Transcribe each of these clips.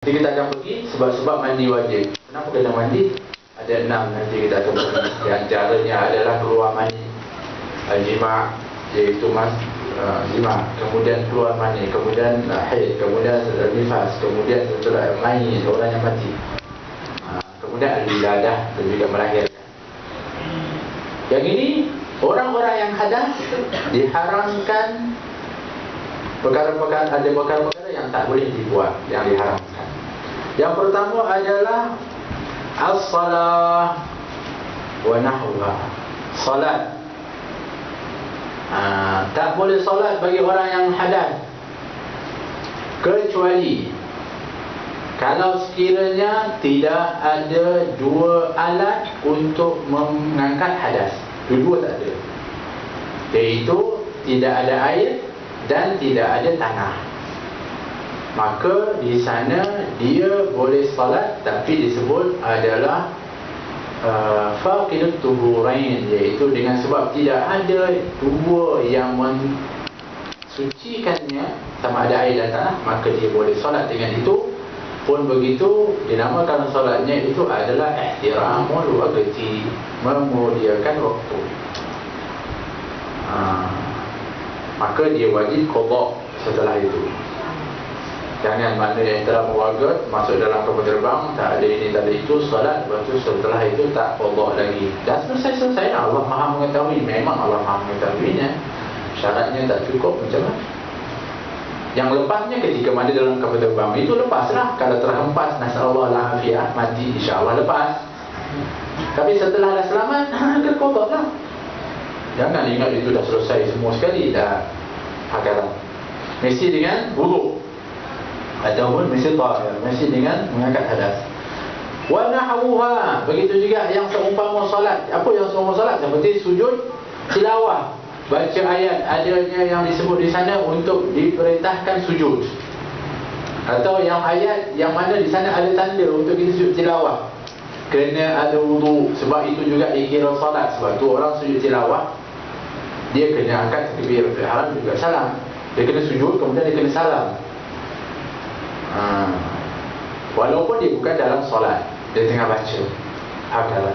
Nanti kita akan pergi sebab-sebab mandi wajib. Kenapa kena mandi? Ada 6 nanti kita akan pergi. Di antaranya adalah keluar mani, jima', iaitu jima', kemudian keluar mani, kemudian haid, kemudian nifas, kemudian setelah mayit, orang yang mati, kemudian al-wiladah dan juga melahirkan. Yang ini orang-orang yang hadas diharamkan ada perkara-perkara yang tak boleh dibuat, yang diharamkan. Yang pertama adalah as-salah wa nahwa. Salat. Tak boleh salat bagi orang yang hadas, kecuali kalau sekiranya tidak ada dua alat untuk mengangkat hadas. Dua-dua tak ada, iaitu tidak ada air dan tidak ada tanah. Maka di sana dia boleh salat, tapi disebut adalah faqidut tuhurain, iaitu dengan sebab tidak ada dua yang mensucikannya, sama ada air dan tanah, maka dia boleh salat dengan itu. Pun begitu, dinamakan salatnya itu adalah ihtiramul waqti, memuliakan waktu. Maka dia wajib qada setelah itu. Jangan mana yang telah mewagat masuk dalam kapal terbang, tak ada ini tak ada itu, salat, lepas tu setelah itu tak qada lagi. Dah selesai. Allah Maha mengetahui. Memang Allah Maha mengetahuinya. Syaratnya tak cukup, macam mana? Yang lepasnya ketika mana dalam kapal terbang itu lepaslah. Kalau terhempas, nasallallahu al-afiyah, mati, insya-Allah lepas. Tapi setelah dah selamat, kena qada lah. Jangan ingat itu dah selesai semua sekali, dah hakalah. Mesti dengan wudu ataupun mesti tahir, mesti dengan mengangkat hadas. Wa nahwuha, begitu juga yang seumpama solat. Apa yang seumpama solat? Seperti sujud tilawah, baca ayat adanya yang disebut di sana untuk diperintahkan sujud, atau yang ayat yang mana di sana ada tanda untuk kita sujud tilawah, kena ada wudu. Sebab itu juga dikira solat. Sebab tu orang sujud tilawah, dia kena angkat takbir ihram juga salam. Dia kena sujud, kemudian dia kena salam. Walaupun dia bukan dalam solat, dia tengah baca. Hakalah.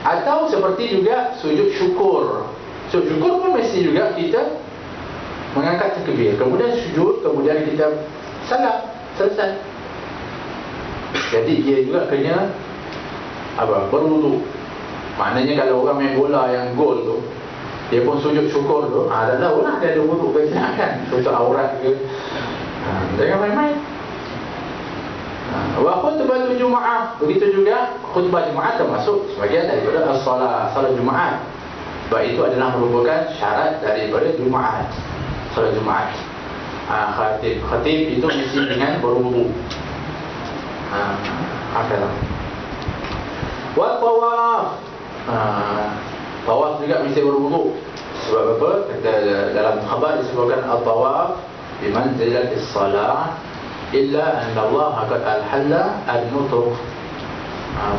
Atau seperti juga sujud syukur. Sujud syukur pun mesti juga kita mengangkat takbir, kemudian sujud, kemudian kita salam, selesai. Jadi dia juga kena berwudu. Maknanya kalau orang main bola yang gol tu, dia pun sujud syukur tu, dah tahu lah dia ada wudu ke kan, tutup aurat ke. Jangan main-main. Wa khutbah Jumaat, begitu juga khutbah Jumaat termasuk sebagian daripada as-salat, salat Jumaat. Sebab itu adalah merupakan syarat daripada Jumaat, salat Jumaat. Khatib itu mesti dengan berwudu. Apalah. Wa tawaf. Tawaf juga mesti berwudu. Sebab apa? Dalam khabar disebutkan at-tawaf bimanzilatis salat illa anna Allah qad al-halla al-nutuk.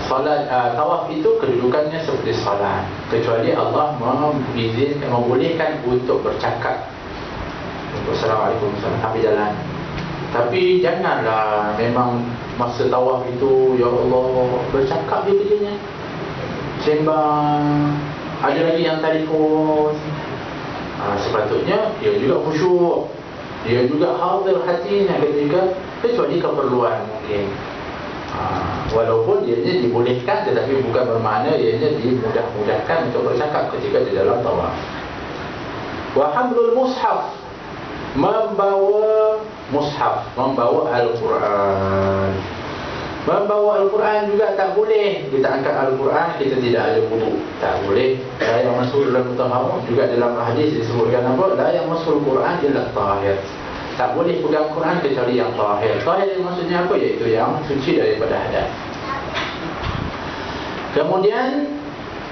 Salat, tawaf itu kedudukannya seperti salat, kecuali Allah mengizinkan, membolehkan untuk bercakap, untuk assalamualaikum sampai jalan. Tapi janganlah memang masa tawaf itu, ya Allah, bercakap dia kerjanya, sembang. Ada lagi yang telefon. Sepatutnya dia juga khusyuk, dia juga hadir hatinya ketika, kecuali keperluan mungkin. Walaupun dianya dibolehkan, tetapi bukan bermakna dianya dimudah-mudahkan untuk bercakap ketika di dalam tawaf. Wa hamlul mushaf, membawa mushaf, membawa Al-Quran. Membawa Al-Quran juga tak boleh. Kita angkat Al-Quran, kita tidak ada wudu, tak boleh. La yang masuk dalam mutahharah, juga dalam hadis disebutkan apa? La yang masuk Al-Quran illa tahir. Tak boleh pegang Quran kecuali yang tahir. Tahir maksudnya apa? Iaitu yang suci daripada hadas. Kemudian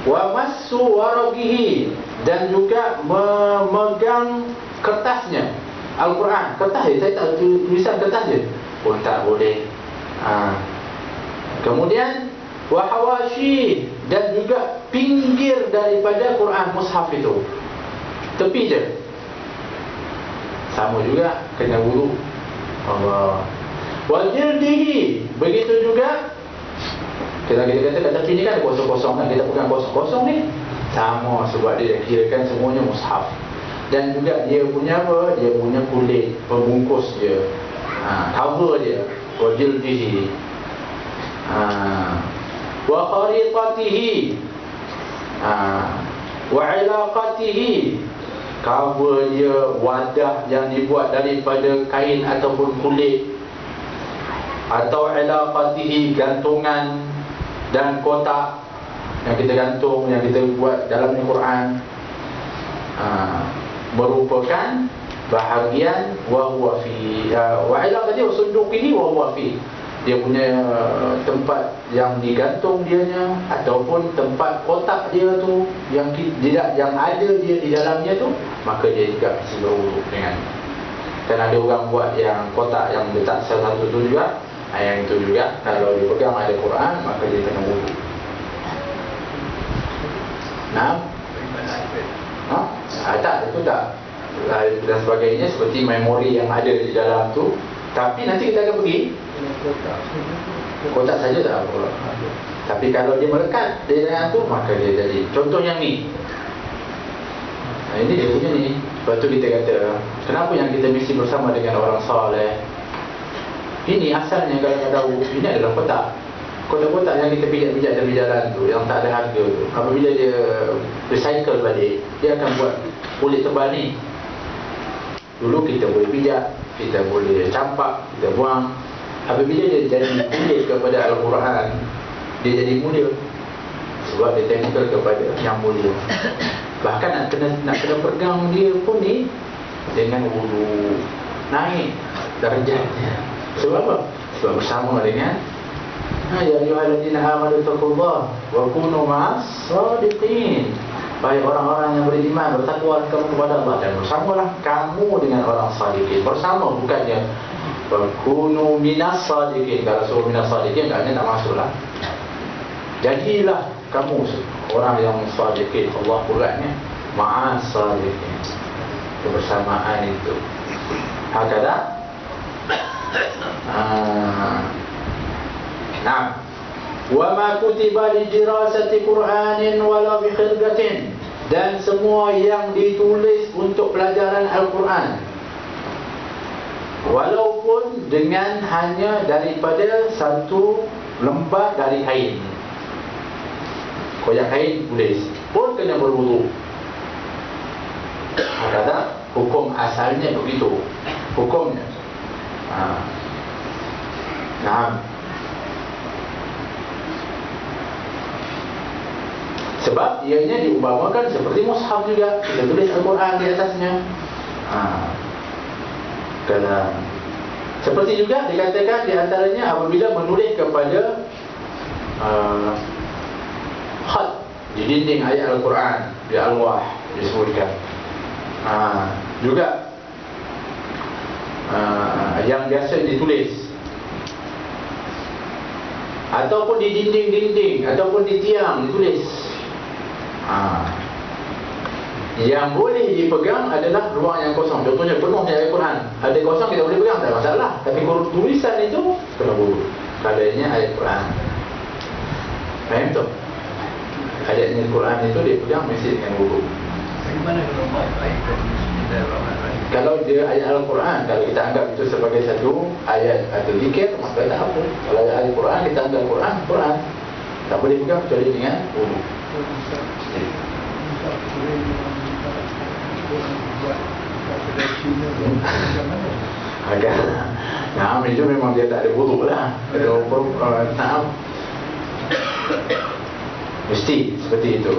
wa massu waraqihi, dan juga memegang kertasnya. Al-Quran, kertas dia, saya tak tulisan kertas je pun tak boleh. Kemudian wa hawashi, dan juga pinggir daripada Quran mushaf itu, tepi je, sama juga kena wudu. Allah. Wa jildihi, begitu juga kita kata tapi ni kan kosong-kosong kan, kita pegang kosong-kosong ni sama, sebab dia kirakan semuanya mushaf. Dan juga dia punya apa? Dia punya kulit pembungkus dia, cover dia. Wa jildihi, wa khariqatihi, wa ilaqatihi, cover dia, wadah yang dibuat daripada kain ataupun kulit, atau ilaqatihi, gantungan dan kotak yang kita gantung, yang kita buat dalam Al-Quran, merupakan bahagian wa huwa fi, wa ilaqatihi wa sunduqihi wa huwa fi, dia punya tempat yang digantung dianya ataupun tempat kotak dia tu yang tidak, yang ada dia di dalamnya tu, maka dia juga mesti berwuduk dengan. Dan ada orang buat yang kotak yang letak salah satu tu juga, yang itu juga kalau dia pegang ada Quran, maka dia kena wuduk. Nah, tak, itu tak dan sebagainya, seperti memori yang ada di dalam tu. Tapi nanti kita akan pergi kotak saja tak apa. Tapi kalau dia melekat di dalam tu, maka dia jadi. Contoh yang ni, ini dia punya ni. Lepas tu kita kata, kenapa yang kita mesti bersama dengan orang soleh? Ini asalnya kalau kita tahu, ini adalah kotak. Kotak-kotak yang kita pijak-pijak dari jalan tu, yang tak ada harga tu, apabila dia recycle balik, dia akan buat kulit tebal ni. Dulu kita boleh pijak, kita boleh campak, kita buang. Apabila dia jadi kulit kepada Al-Quran, dia jadi mulia, sebab dia tempel kepada yang mulia. Bahkan nak kena pegang dia pun ni dengan wudu, naik darjatnya. Sebab apa? Sebab bersama dengan ya ayyuhallazina amanu taqullaha wa kunu ma'as shadiqin. Baik orang-orang yang beriman, bertakwa kamu kepada Allah, dan bersamalah kamu dengan orang shadiqin. Bersama, bukannya kunu minas shadiqin. Kalau suruh minas shadiqin, maknanya tak masuklah. Jadilah kamu orang yang shadiqin. Allah bulatnya ma'as shadiqin, kebersamaan itu. Hakada. Nah, wa ma kutiba li dirasati Qur'anin wala bi khirqatin, dan semua yang ditulis untuk pelajaran Al-Quran, walaupun dengan hanya daripada satu lembar dari kain, koyak kain tulis, pun kena berwudu. Kata hukum asalnya begitu hukumnya. Nah, sebab ianya diumpamakan seperti mushaf juga, kita tulis Al-Quran di atasnya. Kerana seperti juga dikatakan di antaranya apabila menulis kepada khat di dinding ayat Al-Quran, di Al-Wah disebutkan. Juga yang biasa ditulis, ataupun di dinding-dinding, ataupun di tiang ditulis. Yang boleh dipegang adalah ruang yang kosong. Contohnya penuhnya ayat Quran, ada kosong kita boleh pegang, tak masalah. Tapi tulisan itu kena wudu. Kadangnya ayat Quran, faham tu? Ayatnya Quran itu dia pegang mesti dengan wudu. Bagaimana kalau ayat kalau dia ayat Al-Quran, kalau kita anggap itu sebagai satu ayat atau zikir, maka tak apa. Kalau ayat Al-Quran, kita anggap Quran tak boleh pegang kecuali dengan wudu. Agak itu memang dia tak ada wudu lah. Mesti seperti itu.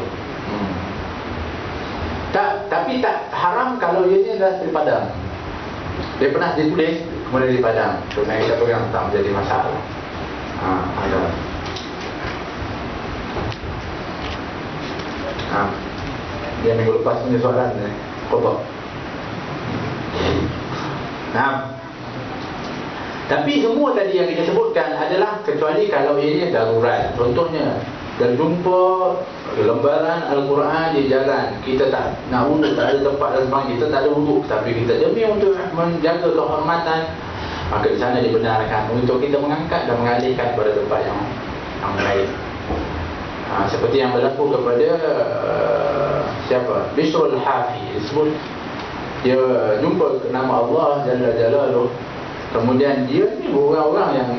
Tapi tak haram kalau ianya adalah daripadam. Dia pernah ditulis kemudian daripadam, kemudian kita pegang, tak menjadi masalah. Ada. Dia minggu lepas punya soalan kotor. Tapi semua tadi yang kita sebutkan adalah kecuali kalau ianya darurat. Contohnya, dan jumpa lembaran Al-Quran di jalan, kita tak nak wuduk, tak ada tempat dan sebagainya, kita tak ada wuduk, tapi kita demi untuk menjaga kehormatan maka di sana dibenarkan untuk kita mengangkat dan mengalihkan kepada tempat yang lain. Seperti yang berlaku kepada siapa? Bishrul Hafi. Disebut dia jumpa nama Allah Jalla Jalaluh, kemudian dia ni orang-orang yang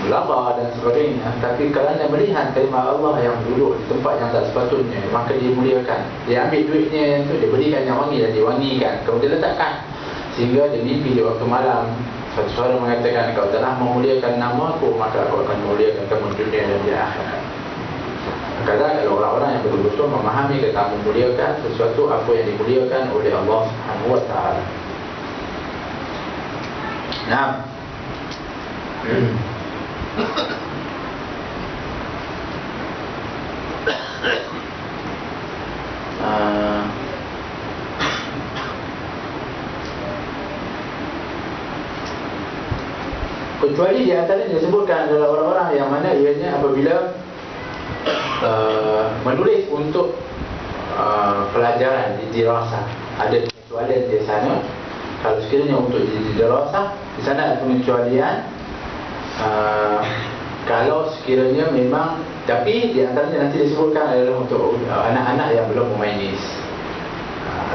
laba dan sebagainya, tapi kerana melihat kalimah Allah yang duduk di tempat yang tak sepatutnya, maka dia muliakan. Dia ambil duitnya tu, dia belikan yang wangi dan diwangikan, kemudian letakkan, sehingga dia mimpi di waktu malam. Satu suara mengatakan, kau telah memuliakan namaku, maka aku akan memuliakan kamu di dunia dan di akhirat. Kadang kalau orang-orang yang betul-betul memahami kata memuliakan sesuatu apa yang dimuliakan oleh Allah Subhanahu wa taala. Nah, kecuali di antaranya disebutkan adalah orang-orang yang mana ianya apabila menulis untuk pelajaran di dirasah, ada pengecualian di sana. Kalau sekiranya untuk di dirasah, di sana ada pengecualian. Kalau sekiranya memang, tapi di antaranya nanti disebutkan adalah untuk anak-anak yang belum memayis,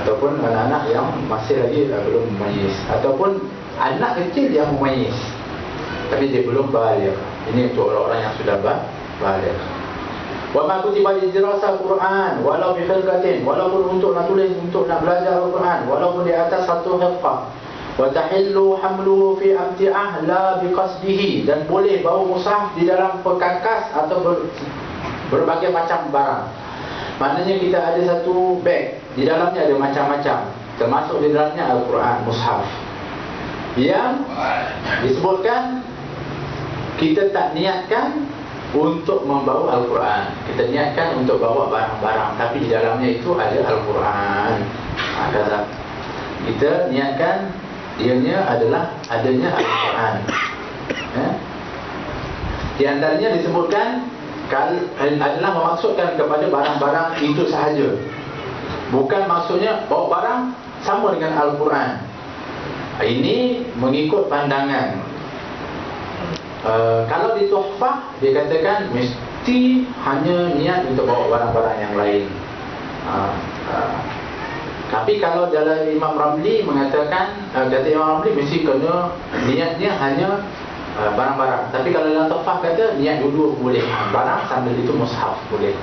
ataupun anak-anak yang masih lagi belum memayis, ataupun anak kecil yang memayis tapi dia belum baligh. Ini untuk orang-orang yang sudah baligh. Wa ma kutiba li dirasa Quran walau bi khilqatin, walaupun untuk nak tulis, untuk nak belajar Al-Quran, walaupun di atas satu hilqah. Wa tahillu hamluhu fi abti'ah la bi qasdihi, dan boleh bawa mushaf di dalam perkakas atau berbagai macam barang. Maknanya kita ada satu beg, di dalamnya ada macam-macam, termasuk di dalamnya Al-Quran, mushaf, yang disebutkan kita tak niatkan untuk membawa Al-Quran, kita niatkan untuk bawa barang-barang, tapi di dalamnya itu ada Al-Quran. Kata kita niatkan ianya adalah adanya Al-Quran. Di antaranya disebutkan adalah memaksudkan kepada barang-barang itu sahaja, bukan maksudnya bawa barang sama dengan Al-Quran. Ini mengikut pandangan. Kalau di Tuhfah dia katakan mesti hanya niat untuk bawa barang-barang yang lain. Tapi kalau dalam Imam Ramli mengatakan, kata Imam Ramli mesti kena niatnya hanya barang-barang. Tapi kalau dalam Tuhfah kata niat dua-dua boleh, barang sambil itu mushaf boleh.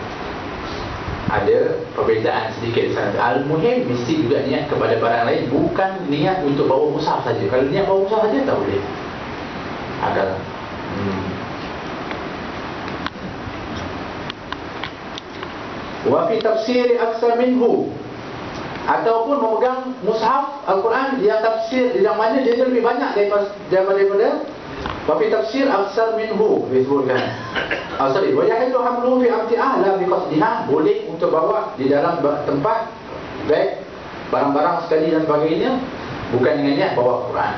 Ada perbezaan sedikit di sana. Al-Muhim mesti juga niat kepada barang lain, bukan niat untuk bawa mushaf saja. Kalau niat bawa mushaf saja tak boleh. Agak wa fi tafsir aksar minhu, ataupun memegang mushaf Al-Quran yang tafsir yang mana dia lebih banyak daripada wa fi tafsir aksar minhu disebutkan. Sorry, wa yahillu hamluhu fi abti'ah la bi qasdiha, boleh untuk bawa di dalam tempat beg barang-barang sekali dan sebagainya, bukan dengan niat bawa Al-Quran.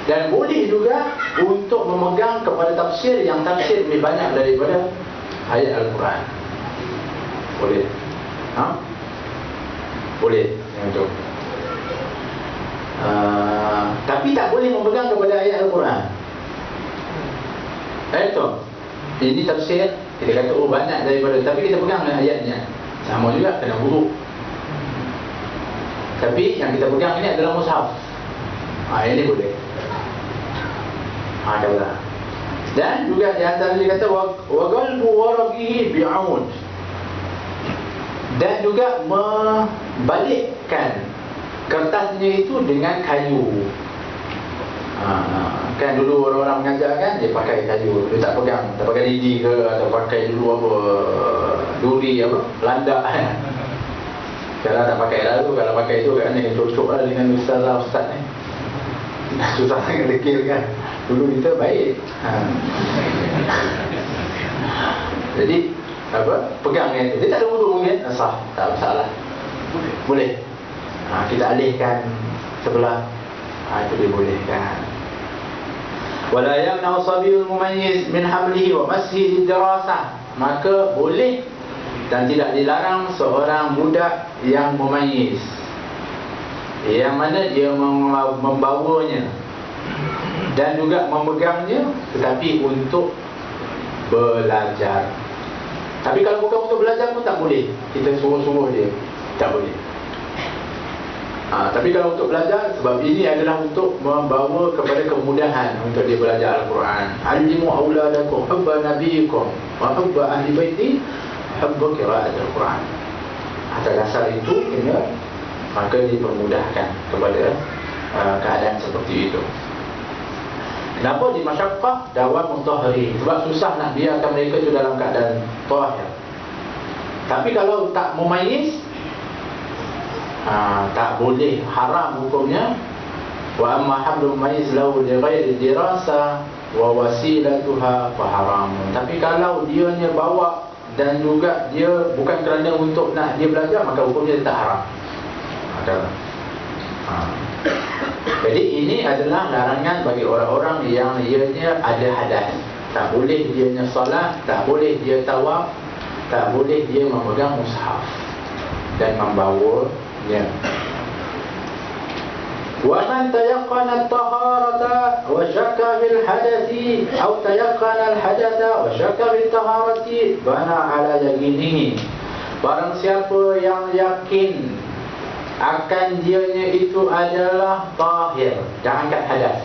Dan boleh juga untuk memegang kepada tafsir yang tafsir lebih banyak daripada ayat Al-Quran. Boleh. Boleh untuk. Tapi tak boleh memegang kepada ayat Al-Quran. Itu. Ini tafsir, kita kata banyak daripada, tapi kita pegang dengan ayatnya. Sama juga kena buruk. Tapi yang kita pegang ini adalah mushaf. Ini boleh. Kata. Dan juga di antara dia kata wa qalbu waraqihi bi'aud, dan juga membalikkan kertasnya itu dengan kayu. Kan dulu orang-orang mengajar kan, dia pakai kayu, dia tak pakai lidi ke, atau pakai dulu apa, duri apa, landak kan. Sekarang tak pakai lalu, kalau pakai itu kan dia cocok lah dengan ustaz ni. Susah sangat dekil kan. Dulu kita baik. Jadi pegang itu. Dia tak ada wuduk mungkin, sah, tak masalah. Boleh. Kita alihkan sebelah. Itu dibolehkan. Wala yamna'u sabiyul mumayyiz min hamlihi wa mashihi dirasah, maka boleh dan tidak dilarang seorang budak yang mumayyiz, yang mana dia membawanya dan juga memegangnya, tetapi untuk belajar. Tapi kalau bukan untuk belajar pun tak boleh kita suruh-suruh dia, tak boleh. Tapi kalau untuk belajar, sebab ini adalah untuk membawa kepada kemudahan untuk dia belajar Al-Quran. Alimu auladakum hubba nabiyikum wa hubba ahli baiti hubba qira'at Al-Quran. Atas dasar itu kena, maka dipermudahkan kepada keadaan seperti itu. Kenapa di masyaqqah dawam mutahhari? Sebab susah nak biarkan mereka itu dalam keadaan tahir. Tapi kalau tak memayis, tak boleh, haram hukumnya. Wa amma hablum mayyiz lahu li ghairi dirasa wa wasilatuha fa haram. Tapi kalau dianya bawa dan juga dia bukan kerana untuk nak dia belajar, maka hukumnya tak haram. Jadi ini adalah larangan bagi orang-orang yang ianya ada hadas. Tak boleh dianya solat, tak boleh dia tawaf, tak boleh dia memegang mushaf dan membawanya. Wa man tayaqqana at-taharata wa syakka fil hadathi aw tayaqqana al-hadatha wa syakka fil taharati bana ala yaqinihi. Barang siapa yang yakin akan dianya itu adalah tahir, dah angkat hadas,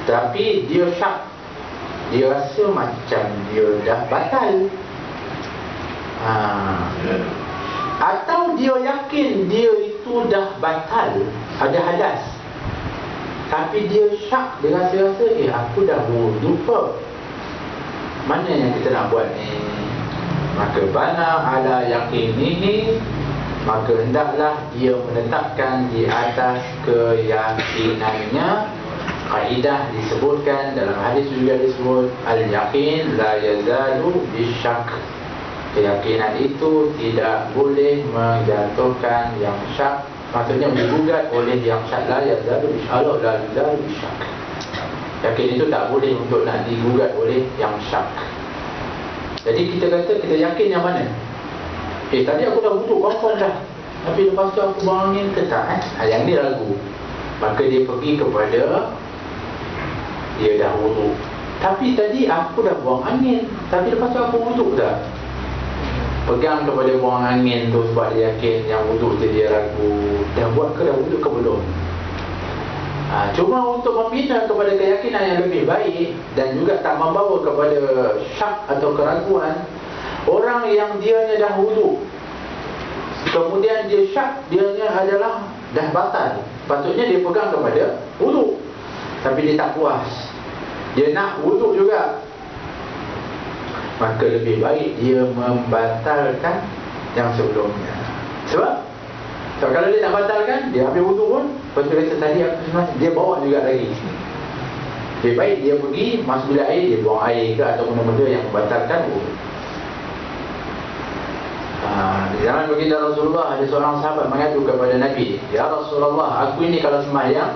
tapi dia syak, dia rasa macam dia dah batal, atau dia yakin dia itu dah batal, ada hadas, tapi dia syak, dia rasa-rasa aku dah wudu ke, mana yang kita nak buat ni? Maka bana ala yaqinihi, maka hendaklah dia menetapkan di atas keyakinannya. Kaedah disebutkan dalam hadis juga disebut al-yaqin la yazalu bisyak. Keyakinan itu tidak boleh menjatuhkan yang syak, maksudnya digugat oleh yang syak. La yazalu bisyak, la yazalu bisyak. Yakin itu tak boleh untuk nak digugat oleh yang syak. Jadi kita kata kita yakin yang mana? Tadi aku dah wudu, confirm dah, tapi lepas tu aku buang angin ke tak? Yang ni ragu. Maka dia pergi kepada dia dah wudu, tapi tadi aku dah buang angin, tapi lepas tu aku wudu tak? Pegang kepada buang angin tu sebab dia yakin. Yang wudu tu dia ragu, dah buat ke dah wudu ke belum? Cuma untuk membina kepada keyakinan yang lebih baik dan juga tak membawa kepada syak atau keraguan, orang yang dianya dah wudu, kemudian dia syak, dianya adalah dah batal, patutnya dia pegang kepada wudu, tapi dia tak puas, dia nak wudu juga, maka lebih baik dia membatalkan yang sebelumnya. Sebab kalau dia nak batalkan, dia ambil wudu pun, lepas tu kata tadi aku sebenarnya, dia bawa juga lagi. Lebih baik dia pergi masuk bilik air, dia buang air ke atau benda-benda yang membatalkan wudu. Di zaman baginda Rasulullah, ada seorang sahabat mengadu kepada Nabi, "Ya Rasulullah, aku ini kalau sembahyang,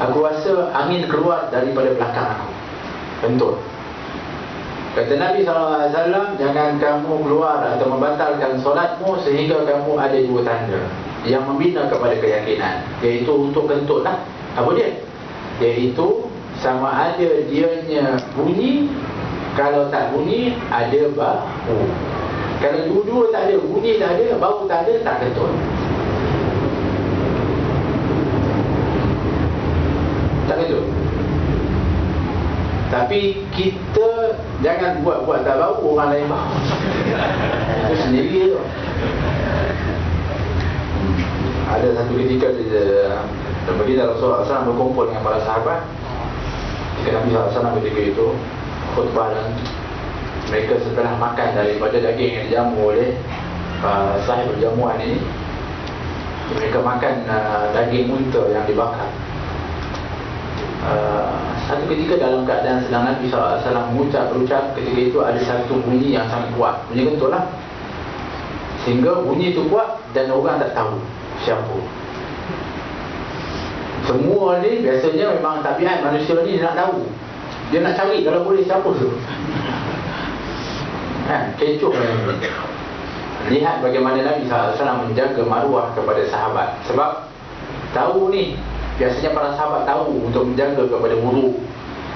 aku rasa angin keluar daripada belakang aku, kentut." Kata Nabi SAW, "Jangan kamu keluar atau membatalkan solatmu sehingga kamu ada dua tanda yang membina kepada keyakinan, iaitu untuk kentut lah." Apa dia? Iaitu sama ada dianya bunyi, kalau tak bunyi ada bau. Kalau dua-dua tak ada, bunyi tak ada, bau tak ada, tak kentut. Tak kentut. Tapi kita jangan buat-buat tak bau, orang lain bau. Itu sendiri tu. Ada satu ketika baginda Rasulullah SAW berkumpul dengan para sahabat. Ketika Nabi SAW ketika itu khutbah, dan mereka setelah makan daripada daging yang dijamu oleh sahib jamuan ini, mereka makan daging unta yang dibakar. Satu ketika dalam keadaan sedang Nabi SAW berucap, ketika itu ada satu bunyi yang sangat kuat, bunyi kentut lah, sehingga bunyi itu kuat dan orang tak tahu siapa. Semua ni biasanya memang tabiat manusia ni, dia nak tahu, dia nak cari kalau boleh siapa tu. Kecoh ni. Lihat bagaimana Nabi SAW menjaga maruah kepada sahabat. Sebab tahu ni biasanya para sahabat tahu untuk menjaga kepada wudu.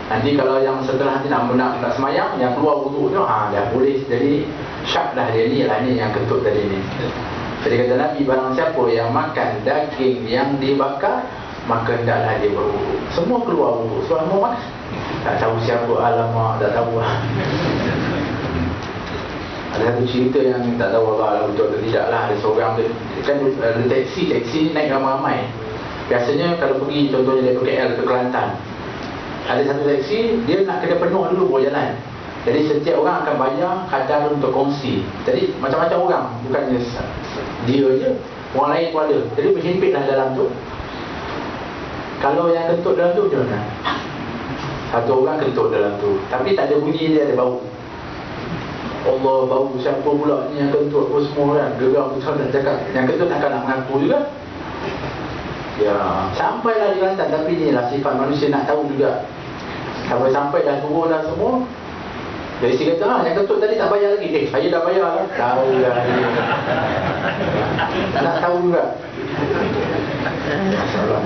Nanti kalau yang setelah nanti nak semayang, yang keluar wudu tu, dah boleh jadi syak dah dia ni lah, ni yang kentut tadi ni. Jadi kata Nabi, barang siapa yang makan daging yang dibakar, maka hendaklah dia berwudu. Semua keluar wudu, semua makan. Tak tahu siapa, alamak, tak tahu. Ada satu cerita yang tak tahu Allah betul atau tidak lah. Ada seorang tu, kan ada taksi ni naik ramai-ramai. Biasanya kalau pergi contohnya dari KL ke Kelantan, ada satu taksi, dia nak kena penuh dulu bawa jalan. Jadi setiap orang akan bayar kadar untuk kongsi. Jadi macam-macam orang, bukannya dia je, orang lain pun ada. Jadi berhimpitlah dalam tu. Kalau yang kentut dalam tu macam mana? Satu orang kentut dalam tu, tapi tak ada bunyi, dia ada bau. Allah, bau siapa pula ni yang kentut pun semua kan. Geram betul dan cakap, yang kentut takkan nak mengaku juga. Ya, sampailah di Kelantan. Tapi ni lah sifat manusia, nak tahu juga. Sampai dah turun dah semua. Jadi si kata, yang kentut tadi tak bayar lagi. Saya dah bayar lah. Tahu dah dia. Nak tahu juga. Masalah.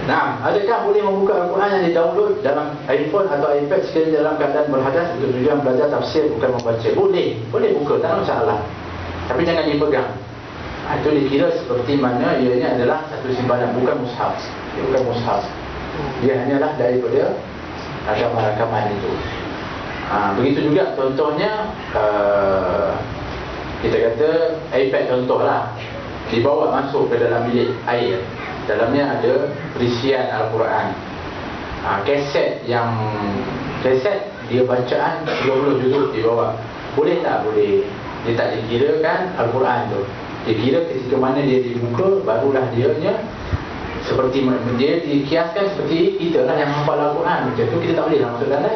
Nah, adakah boleh membuka Al-Quran yang di-download dalam iPhone atau iPad sekiranya dalam keadaan berhadas untuk tujuan belajar tafsir bukan membaca? Boleh buka, tak ada masalah. Tapi jangan dipegang. Itu dikira seperti mana ianya adalah satu simpanan, bukan mushaf. Dia bukan mushaf. Dia hanyalah daripada rakaman-rakaman itu. Begitu juga contohnya, kita kata iPad contohlah, dibawa masuk ke dalam bilik air. Dalamnya ada perisian Al-Quran. Kaset dia bacaan 30 juzuk dibawa. Boleh tak? Boleh. Dia tak dikirakan Al-Quran tu. Dia kira ketika mana dia dibuka, barulah dianya seperti dia dikiaskan seperti kita lah yang hafal Al-Quran. Macam tu kita tak boleh lah masuk dalam.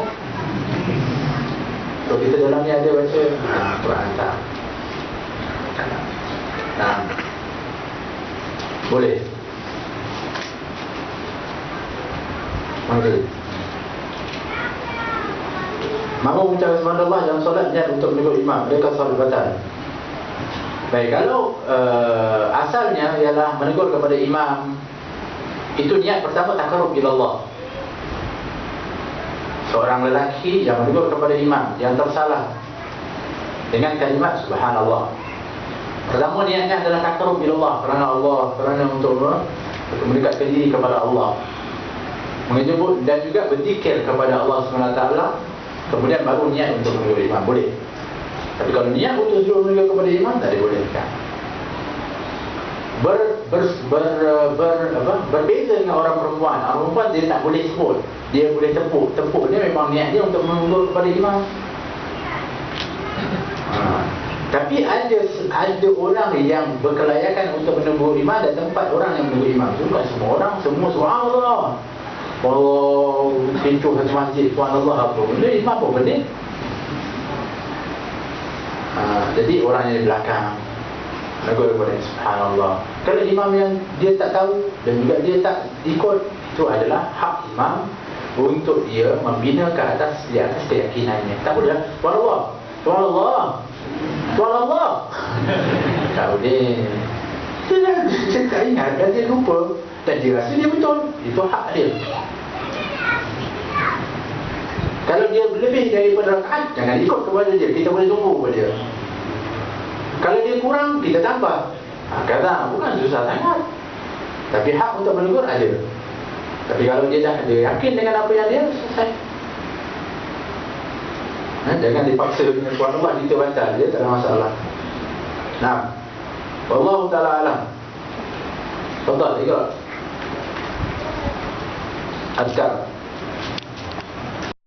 Kalau kita dalam ni ada baca Al-Quran tak. Boleh. Boleh. Mamu mengucapkan subhanallah dalam solat niat untuk menegur imam, adakah solat batal? Baik, kalau asalnya ialah menegur kepada imam, itu niat pertama takarrub ila Allah. Seorang lelaki yang menegur kepada imam yang tersalah dengan kalimat subhanallah, pertama niatnya adalah takarrub ila Allah, kerana Allah, kerana untuk mendekatkan diri kepada Allah, menyebut dan juga berzikir kepada Allah SWT. Kemudian baru niat untuk menegur imam, boleh. Tapi kalau niat untuk suruh menegur kepada imam, tak dibolehkan. Berbeza dengan orang perempuan. Orang perempuan dia tak boleh sebut, dia boleh tepuk. Tepuk dia memang niat dia untuk menegur kepada imam. Tapi ada orang yang berkelayakan untuk menegur imam, dan tempat orang yang menegur imam. Bukan semua orang, semua subhanallah. Allah pintu satu masjid, subhanallah apa benda, imam apa benda. Jadi orang yang di belakang menegur kepada subhanallah. Kalau imam yang dia tak tahu dan juga dia tak ikut, itu adalah hak imam untuk dia membina ke atas, di atas keyakinannya. Tak boleh lah subhanallah, subhanallah, subhanallah. Tak boleh. Dia tak ingat dan dia lupa, dan dia rasa dia betul. Itu hak dia. Kalau dia lebih daripada rakaat, jangan ikut kepada dia, kita boleh tunggu kepada dia. Kalau dia kurang, kita tambah. Kata bukan susah sangat, tapi hak untuk menegur ada. Tapi kalau dia dah ada yakin dengan apa yang dia, selesai. Jangan dipaksa dengan subhanallah kita batal, dia tak ada masalah. Nah, wallahu ta'ala alam. Fadal, ikut Azkar.